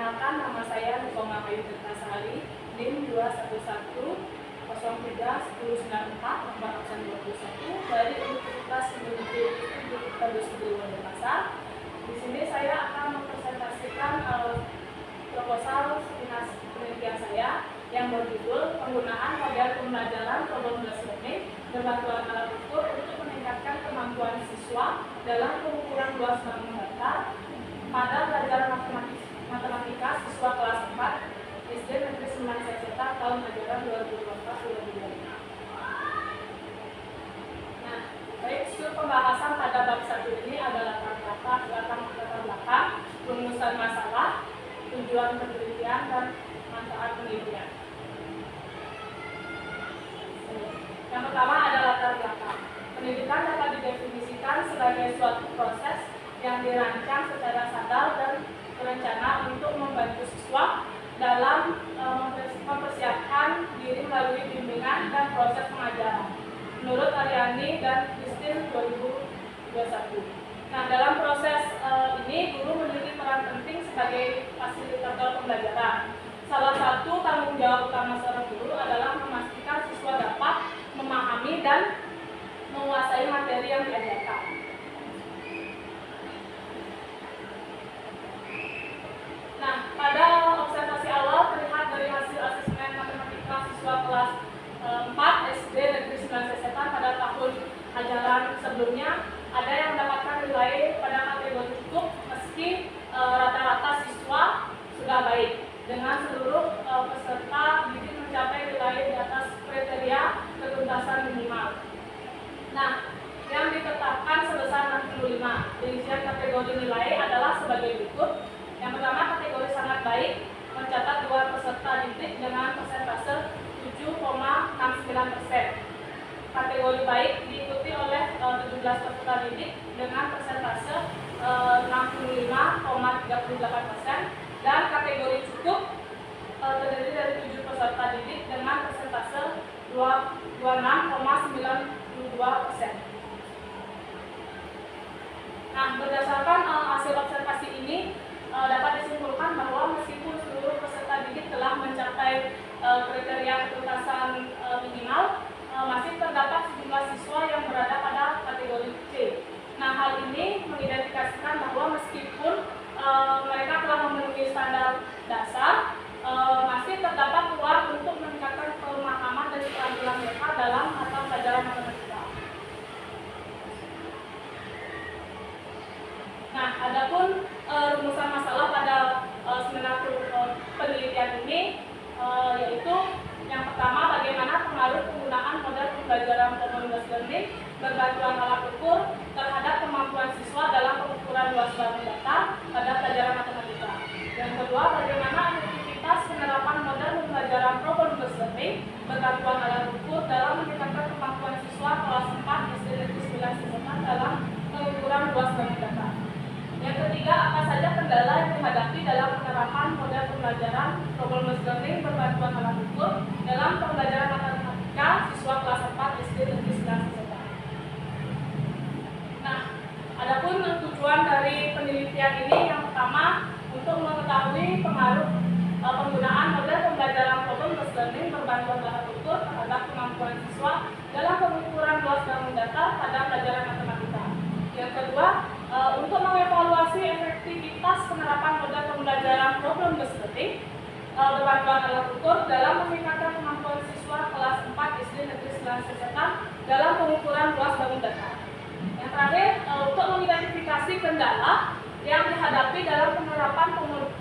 Perkenalkan, nama saya Nukoma Ayu Tirtasari, NIM 211031094, nomor absen 21 dari Universitas Indonesian Denpasar. Di sini saya akan mempresentasikan proposal penelitian saya yang berjudul penggunaan model pembelajaran problem-based learning berbantuan alat ukur untuk meningkatkan kemampuan siswa dalam pengukuran luas bangun data pada pelajaran matematika siswa kelas 4 SD Negeri 9 Seseta tahun ajaran 2024-2025. Nah, baik, pembahasan pada bab 1 ini adalah latar belakang, rumusan masalah, tujuan penelitian, dan manfaat penelitian. Yang pertama ada latar belakang. Pendidikan dapat didefinisikan sebagai suatu proses yang dirancang secara sadar dan berencana untuk membantu siswa dalam mempersiapkan diri melalui bimbingan dan proses pengajaran menurut Aryani dan Christine 2021. Nah, dalam proses ini guru memiliki peran penting sebagai fasilitator pembelajaran. Salah satu tanggung jawab utama seorang guru adalah memastikan siswa dapat memahami dan menguasai materi yang diajarkan. Nah, pada observasi awal terlihat dari hasil asesmen matematika siswa kelas 4 SD Negeri 9 Sesetan pada tahun ajaran sebelumnya, ada yang mendapatkan nilai pada kategori cukup meski rata-rata siswa sudah baik, dengan seluruh peserta didik mencapai nilai di atas kriteria ketuntasan minimal. Nah, yang ditetapkan sebesar 65. Rincian kategori nilai adalah sebagai berikut. Yang pertama, kategori sangat baik mencatat 2 peserta didik dengan persentase 7,69%. Kategori baik diikuti oleh 17 peserta didik dengan persentase 65,38%, dan kategori cukup terdiri dari 7 peserta didik dengan persentase 26,92%. Nah, berdasarkan hasil observasi ini dapat disimpulkan bahwa meskipun seluruh peserta didik telah mencapai kriteria ketuntasan minimal, masih terdapat sejumlah siswa yang berada pada kategori C. Nah, hal ini mengidentifikasikan bahwa meskipun mereka telah memenuhi standar dasar, masih terdapat ruang untuk meningkatkan pemahaman dan keterampilan mereka dalam mata pelajaran matematika. Nah, adapun rumusan masalah pada seminar penelitian ini yaitu yang pertama, bagaimana pengaruh penggunaan model pembelajaran problem-based learning berbantuan alat ukur terhadap kemampuan siswa dalam pengukuran luas bangun data pada pelajaran matematika. Yang kedua, bagaimana efektivitas penerapan model pembelajaran problem-based learning berbantuan alat ukur dalam meningkatkan kemampuan siswa kelas 4 SD Negeri 9 Seseta dalam pengukuran luas bangun data. Yang ketiga, apa saja kendala yang dihadapi dalam penerapan model pembelajaran problem-based learning berbantuan alat ukur dalam pembelajaran matematika siswa kelas 4 SD Negeri 9 Seseta. Nah, adapun tujuan dari penelitian ini yang pertama, untuk mengetahui pengaruh penggunaan model pembelajaran problem-based learning berbantuan alat ukur terhadap kemampuan siswa dalam pengukuran luas bangun data pada pelajaran matematika. Yang kedua, untuk mengevaluasi efektivitas penerapan model pembelajaran problem-based learning berbantuan alat ukur dalam meningkatkan kemampuan siswa kelas 4 SD Negeri 9 Seseta dalam pengukuran luas bangun data. Yang terakhir, untuk mengidentifikasi kendala yang dihadapi dalam penerapan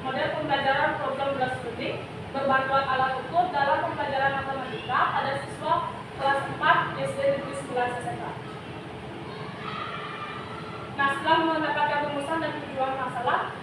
model pembelajaran problem-based learning berbantuan alat ukur dalam pembelajaran matematika pada siswa kelas 4 SD Negeri 9 Seseta. Nah, setelah mendapatkan rumusan dan tujuan masalah,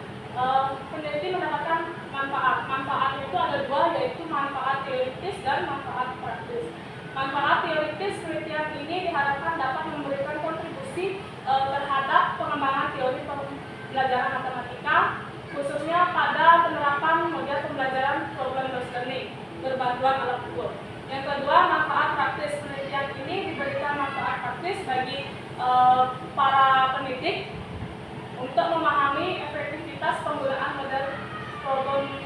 peneliti mendapatkan manfaat. Manfaat itu ada dua, yaitu manfaat teoritis dan manfaat praktis. Manfaat teoritis penelitian ini diharapkan dapat memberikan kontribusi terhadap pengembangan teori pembelajaran matematika, khususnya pada penerapan model pembelajaran problem-based learning berbantuan alat ukur. Yang kedua, manfaat praktis. Penelitian ini diberikan manfaat praktis bagi para pendidik untuk memahami efektivitas penggunaan model problem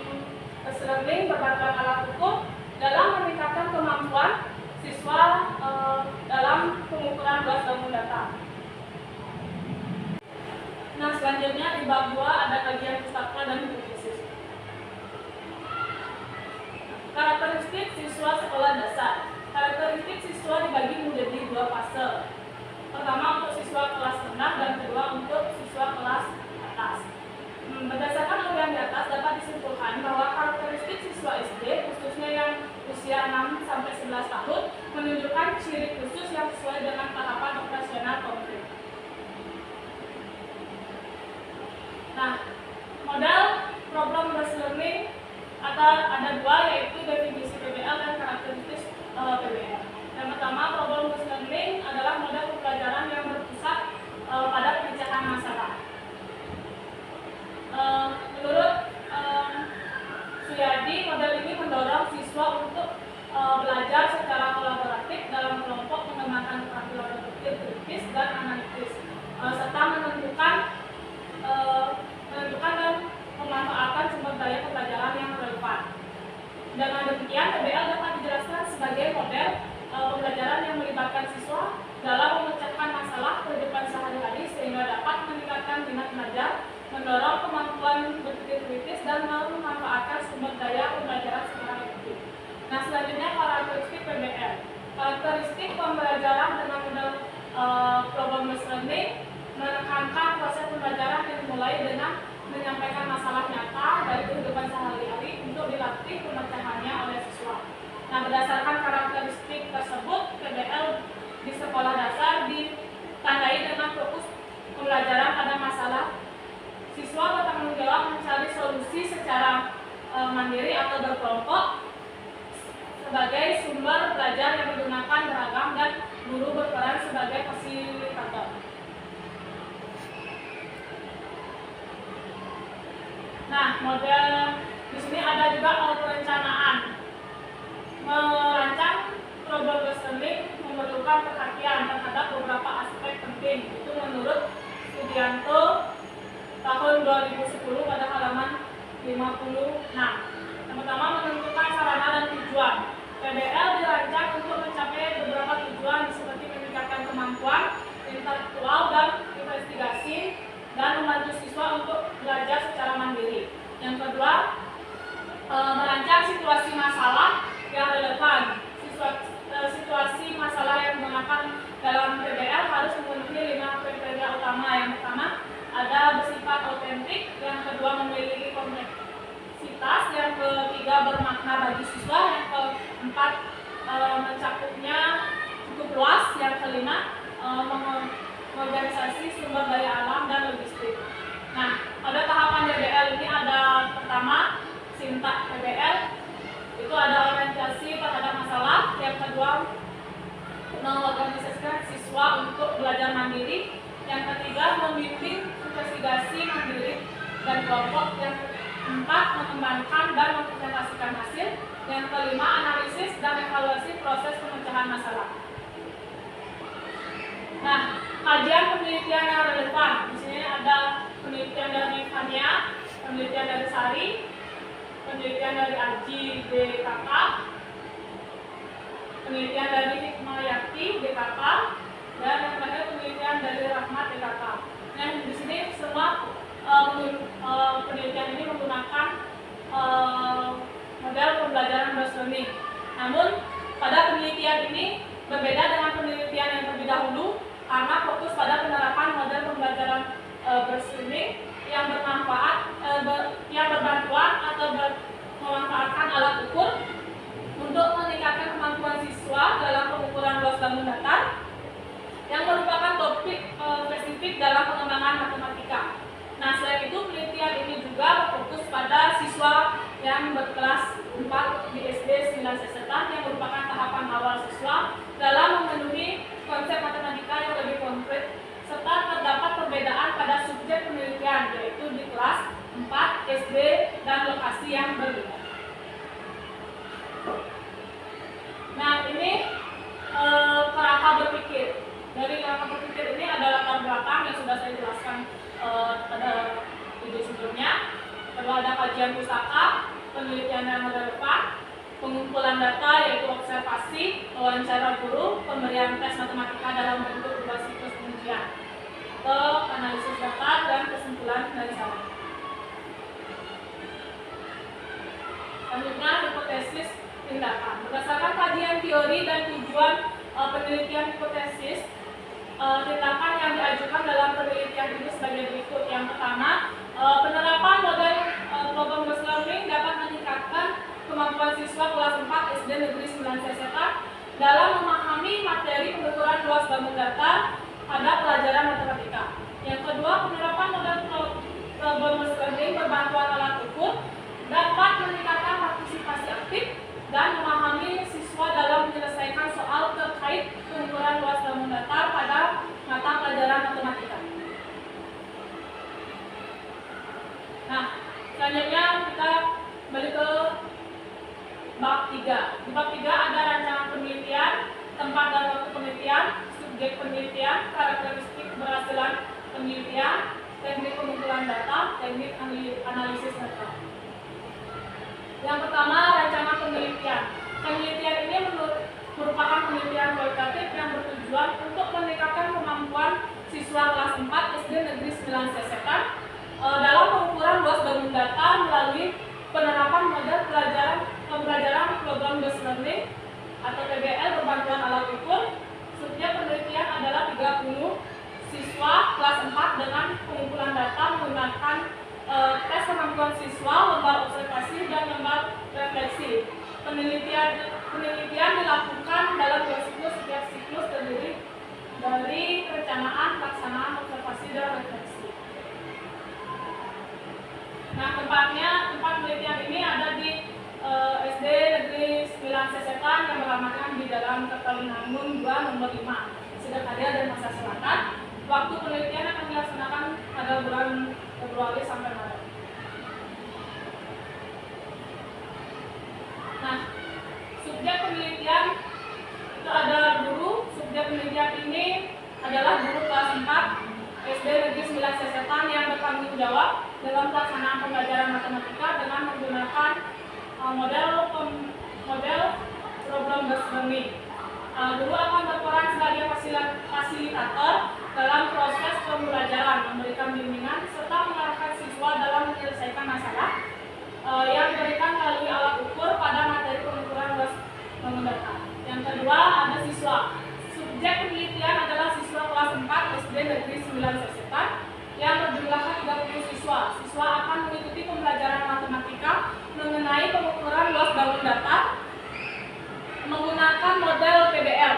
bab 2 ada kajian pustaka dan hipotesis. Karakteristik siswa sekolah dasar. Karakteristik siswa dibagi menjadi 2 fase. Pertama untuk siswa kelas rendah dan kedua untuk siswa kelas atas. Berdasarkan uraian di atas dapat disimpulkan bahwa karakteristik siswa SD khususnya yang usia 6 sampai 11 tahun menunjukkan ciri khusus yang sesuai dengan tahapan operasional konkret. Nah, model problem based learning ada 2, yaitu definisi PBL dan karakteristik PBL. Yang pertama, problem based learning adalah model pembelajaran yang berpusat pada pemecahan masalah. Menurut Suyadi, model ini mendorong siswa untuk belajar secara kolaboratif dalam kelompok, mengembangkan keterampilan berpikir kritis dan analitis, serta menentukan dan memanfaatkan sumber daya pembelajaran yang relevan. Dengan demikian, PBL dapat dijelaskan sebagai model pembelajaran yang melibatkan siswa dalam memecahkan masalah kehidupan sehari-hari sehingga dapat meningkatkan minat belajar, mendorong kemampuan berpikir kritis, dan memanfaatkan sumber daya pembelajaran secara efektif. Nah, selanjutnya karakteristik PBL. Karakteristik pembelajaran dengan model problem based learning menekankan proses pembelajaran yang dimulai dengan menyampaikan masalah nyata dari kehidupan sehari-hari untuk dilatih pemecahannya oleh siswa. Nah, berdasarkan karakteristik tersebut, PBL di sekolah dasar ditandai dengan fokus pembelajaran pada masalah. Siswa bertanggung jawab mencari solusi secara mandiri atau berkelompok sebagai sumber belajar yang menggunakan beragam, dan guru berperan sebagai fasilitator. Nah, model di sini ada juga perencanaan. Merancang problem based learning memerlukan perhatian terhadap beberapa aspek penting. Itu menurut Sudianto tahun 2010 pada halaman 56. Yang pertama, menentukan sarana dan tujuan. PBL dirancang untuk mencapai beberapa tujuan seperti meningkatkan kemampuan intelektual dan investigasi dan membantu siswa untuk belajar secara mandiri. Yang kedua, merancang situasi masalah yang relevan. Situasi masalah yang digunakan dalam PBL harus memenuhi 5 kriteria utama. Yang pertama, ada bersifat autentik, yang kedua memiliki kompleksitas, yang ketiga bermakna bagi siswa, yang keempat mencakupnya cukup luas, yang kelima mengorganisasi sumber daya alam dan logistik. Nah, pada tahapan PBL ini ada pertama sintak PBL, itu ada orientasi terhadap masalah, yang kedua mengorganisasikan siswa untuk belajar mandiri, yang ketiga membimbing investigasi mandiri dan kelompok, yang keempat mengembangkan dan mempresentasikan hasil, yang kelima analisis dan evaluasi proses pemecahan masalah. Nah, kajian penelitian yang relevan. Di sini ada penelitian dari Fania, penelitian dari Sari, penelitian dari Aji DKK, penelitian dari Hikmayati DKK, dan yang terakhir penelitian dari Rahmat DKK. Nah, di sini semua penelitian ini menggunakan model pembelajaran based learning. Namun pada penelitian ini berbeda dengan penelitian yang terlebih dahulu karena fokus pada penerapan model pembelajaran based learning yang yang berbantuan atau memanfaatkan alat ukur untuk meningkatkan kemampuan siswa dalam pengukuran luas bangun datar yang merupakan topik spesifik dalam pengembangan matematika. Nah, selain itu penelitian ini juga berfokus pada siswa yang berkelas 4 di SD 9 Sesetan yang merupakan tahapan awal siswa dalam memenuhi konsep matematika yang lebih konkret, serta terdapat perbedaan pada subjek penelitian, yaitu di kelas 4 SD dan lokasi yang berbeda. Nah, ini kerangka berpikir. Dari kerangka berpikir ini ada latar belakang yang sudah saya jelaskan pada video sebelumnya. Kedua, ada kajian pustaka, penelitian yang relevan, pengumpulan data yaitu observasi, wawancara guru, pemberian tes matematika dalam bentuk 2 siklus pengujian. ke analisis data dan kesimpulan dari sana. Selanjutnya, hipotesis tindakan. Berdasarkan kajian teori dan tujuan penelitian hipotesis, tindakan yang diajukan dalam penelitian ini sebagai berikut. Yang pertama, penerapan model problem-based learning dapat meningkatkan kemampuan siswa kelas 4 SD Negeri 9 Sesetan dalam memahami materi pengukuran luas bangun data pada pelajaran matematika. Yang kedua, penerapan model problem-based learning berbantuan alat ukur dapat meningkatkan partisipasi aktif dan memahami siswa dalam menyelesaikan soal terkait pengukuran luas bangun data pada mata pelajaran matematika. Nah, selanjutnya kita balik ke bab 3. Di bab 3 ada rancangan penelitian, tempat dan waktu penelitian, subjek penelitian, karakteristik keberhasilan penelitian, teknik pengumpulan data, teknik analisis data. Yang pertama, rancangan penelitian. Penelitian ini merupakan penelitian kualitatif yang bertujuan untuk meningkatkan kemampuan siswa kelas 4 SD Negeri 9 Sesetan dalam pengukuran luas bangun data melalui penerapan model pembelajaran problem-based learning atau PBL berbantuan alat ukur. Subjek penelitian adalah 30 siswa kelas 4 dengan pengumpulan data menggunakan tes kemampuan siswa, lembar observasi, dan lembar refleksi. Penelitian dilakukan dalam 2 siklus. Setiap siklus terdiri dari perencanaan, pelaksanaan, observasi, dan refleksi. Nah, tempat penelitian ini ada di SD Negeri 9 Sesetan yang beralamatkan di dalam Kertalinangun 2 nomor 5, Sidoarjo dan Masa Selatan. Waktu penelitian akan dilaksanakan pada bulan Februari sampai Maret. Nah, subjek penelitian itu ada guru. Subjek penelitian ini adalah guru kelas 4 SD Negeri 9 Sesetan yang bertanggung jawab dalam pelaksanaan pembelajaran matematika dengan menggunakan model problem-based learning. Guru akan berperan sebagai fasilitator dalam proses pembelajaran, memberikan bimbingan serta mengarahkan siswa dalam menyelesaikan masalah yang diberikan melalui alat ukur pada materi pengukuran luas bangun data. Yang kedua, ada siswa. Subjek penelitian adalah siswa kelas 4 SD Negeri 9 Sesetan yang berjumlah 30 siswa. Siswa akan mengikuti pembelajaran matematika mengenai pengukuran luas bangun data menggunakan model PBL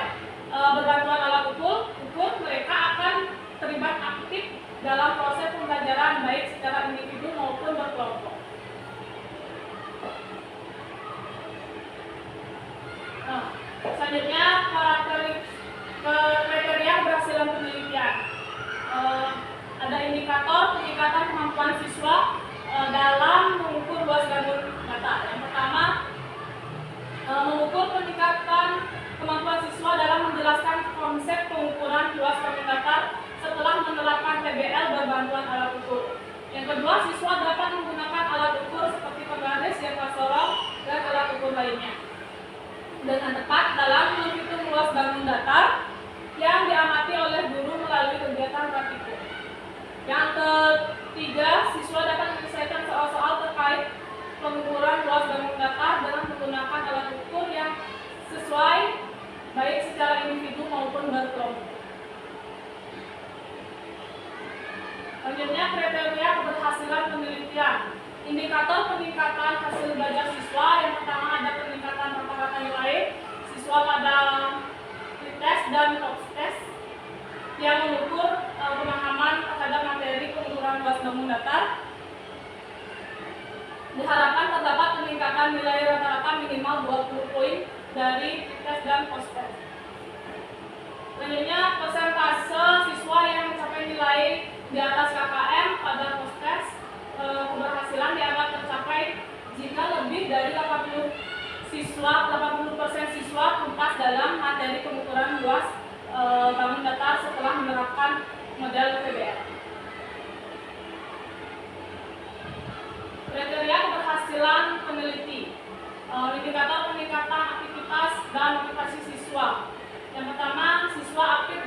berbantuan alat ukur. Mereka akan terlibat aktif dalam proses pembelajaran baik secara individu maupun berkelompok. Nah, selanjutnya kriteria keberhasilan penelitian. Ada indikator peningkatan kemampuan siswa dalam mengukur luas bangun data. Yang pertama, mengukur peningkatan kemampuan siswa dalam menjelaskan konsep pengukuran luas bangun data setelah menerapkan PBL berbantuan alat ukur. Yang kedua, siswa dapat menggunakan alat ukur seperti penggaris, jangka sorong, dan alat ukur lainnya dengan tepat dalam menghitung luas bangun data yang diamati oleh guru melalui kegiatan praktikum. Yang ketiga, siswa dapat menyelesaikan soal-soal terkait pengukuran luas bangun data dengan menggunakan alat ukur yang sesuai baik secara individu maupun berkelompok. Selanjutnya, kriteria keberhasilan penelitian. Indikator peningkatan hasil belajar siswa. Yang pertama, ada peningkatan rata-rata nilai siswa pada tes dan top test yang mengukur pemahaman terhadap materi pengukuran luas bangun data. Diharapkan terdapat peningkatan nilai rata-rata minimal 20 poin dari tes dan post test. Selanjutnya, persentase siswa yang mencapai nilai di atas KKM pada post test keberhasilan dianggap tercapai jika lebih dari 80% siswa tuntas dalam materi pengukuran luas bangun data setelah menerapkan model PBL. Kriteria keberhasilan peneliti. Indikator peningkatan aktivitas dan motivasi siswa. Yang pertama, siswa aktif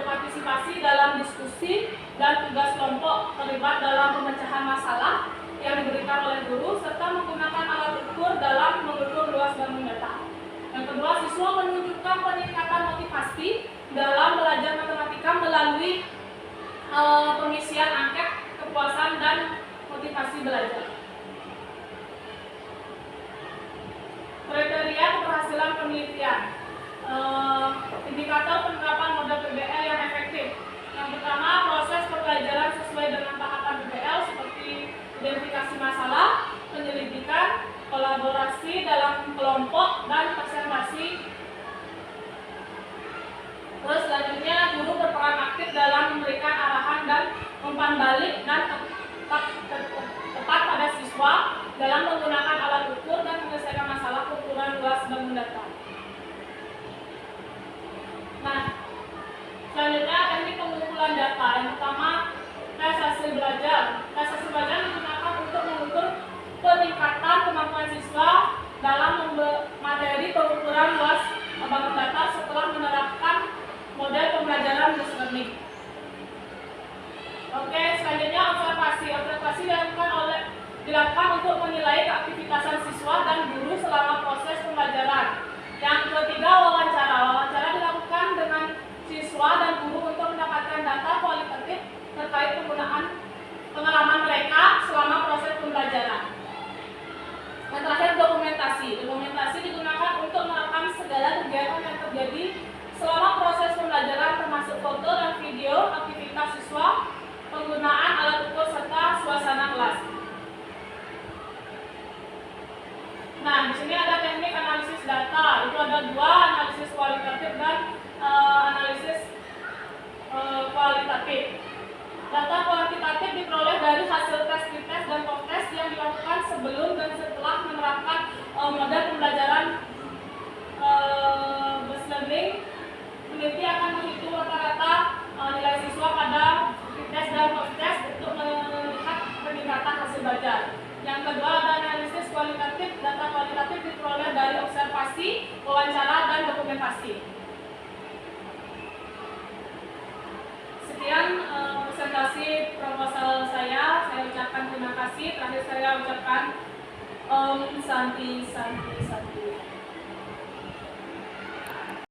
berpartisipasi dalam diskusi dan tugas kelompok, terlibat dalam pemecahan masalah yang diberikan oleh guru, serta menggunakan alat ukur dalam mengukur luas bangun data. Yang kedua, siswa menunjukkan peningkatan motivasi dalam belajar matematika melalui pengisian angket, kepuasan, dan motivasi belajar. Kriteria keberhasilan penelitian. Indikator penerapan model PBL yang efektif. Yang pertama, proses pembelajaran sesuai dengan tahapan PBL seperti identifikasi masalah, penyelidikan, kolaborasi dalam kelompok, dan presentasi. Terus selanjutnya, guru berperan aktif dalam memberikan arahan dan umpan balik dan tepat pada siswa dalam menggunakan alat ukur dan menyelesaikan masalah ukuran luas bangun data. Nah, selanjutnya teknik pengumpulan data. Yang pertama, tes hasil belajar. Tes hasil belajar digunakan untuk mengukur peningkatan kemampuan siswa dalam materi pengukuran luas bangun data setelah menerapkan model pembelajaran machine learning. Oke, selanjutnya observasi. Observasi dilakukan untuk menilai keaktifitasan siswa dan guru selama proses pembelajaran. Yang ketiga, wawancara. Wawancara dilakukan dengan siswa dan guru untuk mendapatkan data kualitatif terkait pengalaman mereka selama proses pembelajaran. Yang terakhir, dokumentasi. Dokumentasi digunakan untuk merekam segala kegiatan yang terjadi selama proses pembelajaran, termasuk foto dan video aktivitas siswa, penggunaan alat ukur, serta suasana kelas. Nah, di sini ada teknik analisis data. Itu ada dua, analisis kualitatif dan analisis kualitatif. Data kuantitatif diperoleh dari hasil tes pretest dan post-test yang dilakukan sebelum dan setelah menerapkan model pembelajaran machine learning. Peneliti akan menghitung rata-rata nilai siswa pada pretest dan post-test untuk melihat peningkatan hasil belajar. Yang kedua, ada analisis kualitatif. Data kualitatif diperoleh dari observasi, wawancara, dan dokumentasi. Sekian presentasi proposal saya. Saya ucapkan terima kasih. Terakhir saya ucapkan Om Santi Santi Santi.